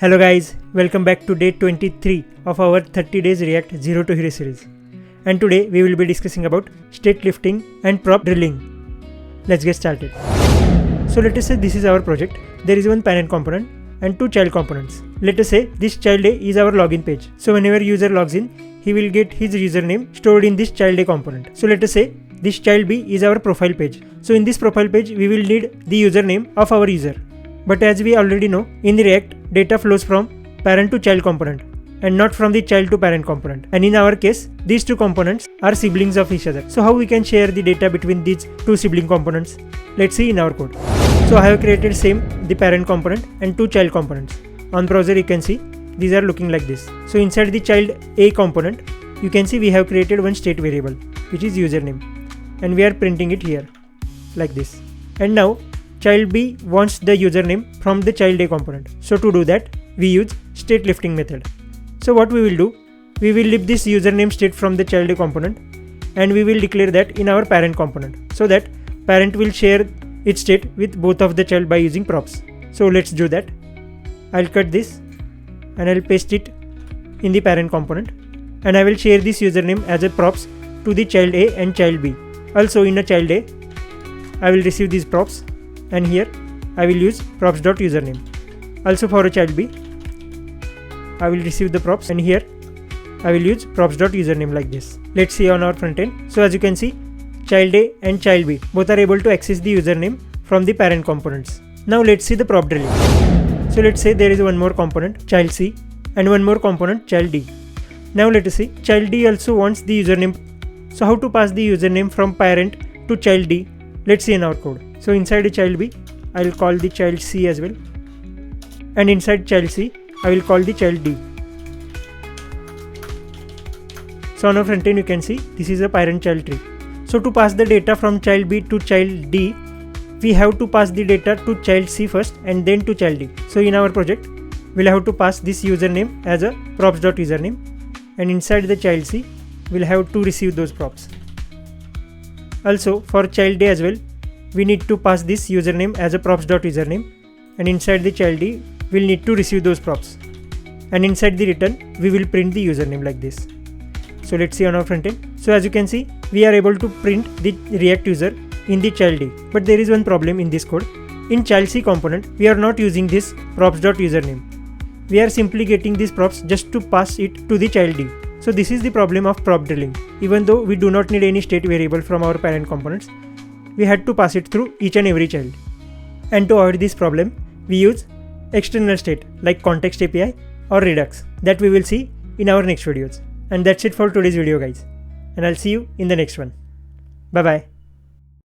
Hello guys, welcome back to day 23 of our 30 days React 0 to Hero series. And today we will be discussing about state lifting and prop drilling. Let's get started. So let us say this is our project. There is one parent component and two child components. Let us say this child A is our login page. So whenever user logs in, he will get his username stored in this child A component. So let us say this child B is our profile page. So in this profile page, we will need the username of our user. But as we already know, in the React, data flows from parent to child component and not from the child to parent component. And in our case, these two components are siblings of each other. So how we can share the data between these two sibling components? Let's see in our code. So I have created the parent component and two child components. On browser you can see these are looking like this. So inside the child A component, you can see we have created one state variable which is username, and we are printing it here like this. And now child B wants the username from the child A component. So to do that, we use state lifting method. So what we will do, we will lift this username state from the child A component and we will declare that in our parent component, so that parent will share its state with both of the child by using props. So let's do that. I'll cut this and I'll paste it in the parent component, and I will share this username as a props to the child A and child B. Also in a child A, I will receive these props, and here I will use props.username. Also for a child B, I will receive the props, and here I will use props.username like this. Let's see on our front end. So as you can see, child A and child B both are able to access the username from the parent components. Now let's see the prop drilling. So let's say there is one more component, child C, and one more component, child D. Now let us see, child D also wants the username. So how to pass the username from parent to child D? Let's see in our code. So inside the child B, I will call the child C as well, and inside child C, I will call the child D. So on our front end you can see this is a parent-child tree. So to pass the data from child B to child D, we have to pass the data to child C first and then to child D. So in our project, we'll have to pass this username as a props.username, and inside the child C, we'll have to receive those props. Also for child A as well, we need to pass this username as a props.username, and inside the child D, we'll need to receive those props. And inside the return, we will print the username like this. So let's see on our front end. So as you can see, we are able to print the React user in the child D. But there is one problem in this code. In child C component, we are not using this props.username. We are simply getting these props just to pass it to the child D. So this is the problem of prop drilling. Even though we do not need any state variable from our parent components, we had to pass it through each and every child. And to avoid this problem, we use external state like context API or Redux that we will see in our next videos. And that's it for today's video guys. And I'll see you in the next one. Bye bye.